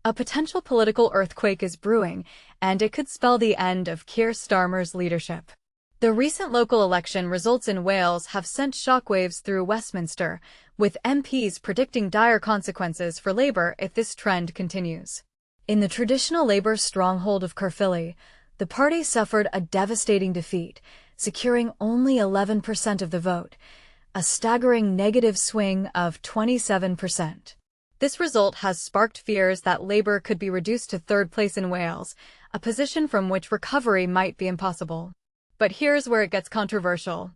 A potential political earthquake is brewing, and it could spell the end of Keir Starmer's leadership. The recent local election results in Wales have sent shockwaves through Westminster, with MPs predicting dire consequences for Labour if this trend continues. In the traditional Labour stronghold of Caerphilly, the party suffered a devastating defeat, securing only 11% of the vote, a staggering negative swing of 27%. This result has sparked fears that Labour could be reduced to third place in Wales, a position from which recovery might be impossible. But here's where it gets controversial.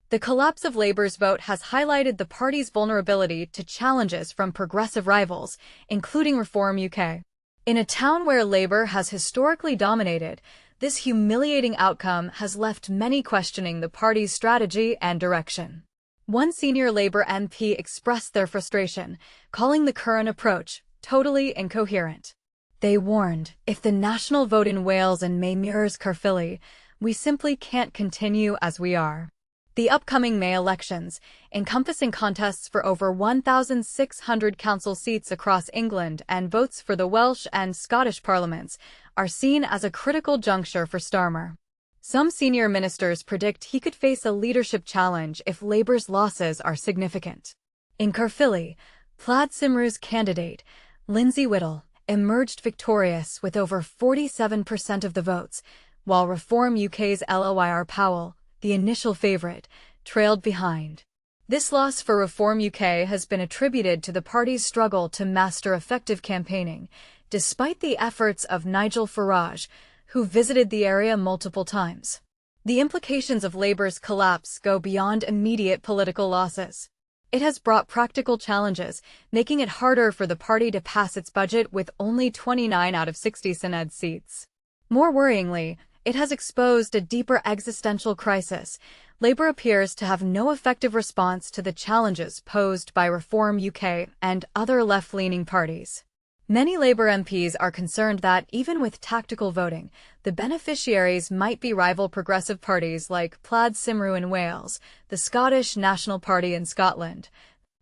The collapse of Labour's vote has highlighted the party's vulnerability to challenges from progressive rivals, including Reform UK. In a town where Labour has historically dominated, this humiliating outcome has left many questioning the party's strategy and direction. One senior Labour MP expressed their frustration, calling the current approach totally incoherent. They warned, if the national vote in Wales in May mirrors Caerphilly, we simply can't continue as we are. The upcoming May elections, encompassing contests for over 1,600 council seats across England and votes for the Welsh and Scottish parliaments, are seen as a critical juncture for Starmer. Some senior ministers predict he could face a leadership challenge if Labour's losses are significant. In Caerphilly, Plaid Cymru's candidate, Lindsay Whittle, emerged victorious with over 47% of the votes, while Reform UK's Loir Powell, the initial favourite, trailed behind. This loss for Reform UK has been attributed to the party's struggle to master effective campaigning, despite the efforts of Nigel Farage, who visited the area multiple times. The implications of Labour's collapse go beyond immediate political losses. It has brought practical challenges, making it harder for the party to pass its budget with only 29 out of 60 Senedd seats. More worryingly, it has exposed a deeper existential crisis. Labour appears to have no effective response to the challenges posed by Reform UK and other left-leaning parties. Many Labour MPs are concerned that, even with tactical voting, the beneficiaries might be rival progressive parties like Plaid Cymru in Wales, the Scottish National Party in Scotland,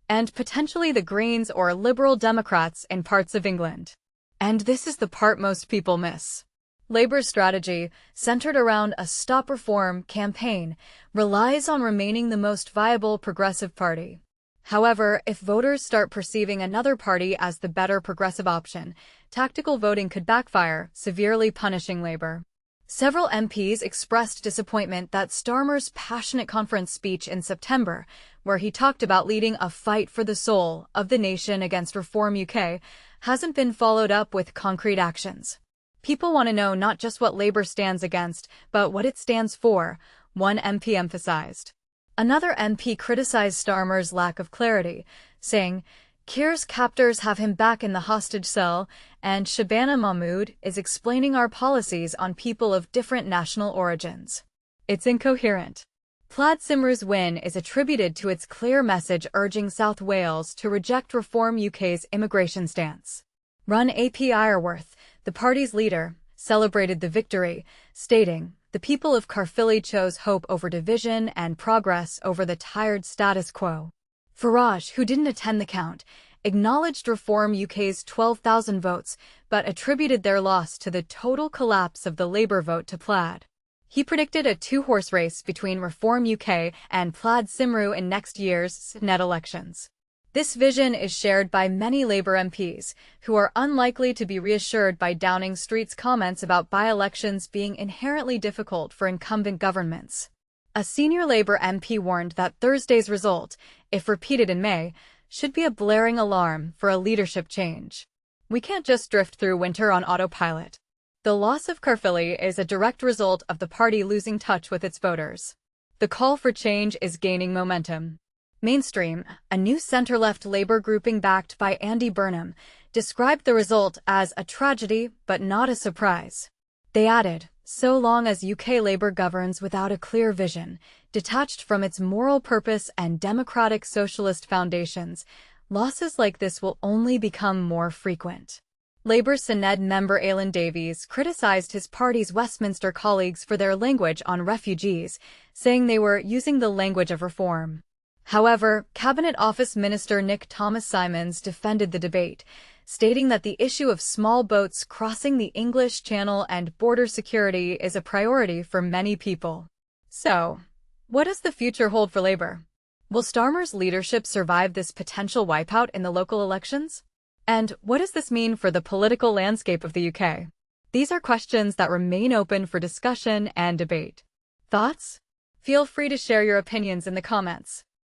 and potentially the Greens or Liberal Democrats in parts of England. And this is the part most people miss. Labour's strategy, centred around a Stop Reform campaign, relies on remaining the most viable progressive party. However, if voters start perceiving another party as the better progressive option, tactical voting could backfire, severely punishing Labour. Several MPs expressed disappointment that Starmer's passionate conference speech in September, where he talked about leading a fight for the soul of the nation against Reform UK, hasn't been followed up with concrete actions. People want to know not just what Labour stands against, but what it stands for, one MP emphasized. Another MP criticized Starmer's lack of clarity, saying, Keir's captors have him back in the hostage cell, and Shabana Mahmood is explaining our policies on people of different national origins. It's incoherent. Plaid Cymru's win is attributed to its clear message urging South Wales to reject Reform UK's immigration stance. Run AP Ireworth, the party's leader, celebrated the victory, stating, the people of Caerphilly chose hope over division and progress over the tired status quo. Farage, who didn't attend the count, acknowledged Reform UK's 12,000 votes, but attributed their loss to the total collapse of the Labour vote to Plaid. He predicted a two-horse race between Reform UK and Plaid Cymru in next year's Senedd elections. This vision is shared by many Labour MPs, who are unlikely to be reassured by Downing Street's comments about by-elections being inherently difficult for incumbent governments. A senior Labour MP warned that Thursday's result, if repeated in May, should be a blaring alarm for a leadership change. We can't just drift through winter on autopilot. The loss of Caerphilly is a direct result of the party losing touch with its voters. The call for change is gaining momentum. Mainstream, a new centre-left Labour grouping backed by Andy Burnham, described the result as a tragedy but not a surprise. They added, so long as UK Labour governs without a clear vision, detached from its moral purpose and democratic socialist foundations, losses like this will only become more frequent. Labour Senedd member Aileen Davies criticised his party's Westminster colleagues for their language on refugees, saying they were using the language of reform. However, Cabinet Office Minister Nick Thomas Symonds defended the debate, stating that the issue of small boats crossing the English Channel and border security is a priority for many people. So, what does the future hold for Labour? Will Starmer's leadership survive this potential wipeout in the local elections? And what does this mean for the political landscape of the UK? These are questions that remain open for discussion and debate. Thoughts? Feel free to share your opinions in the comments.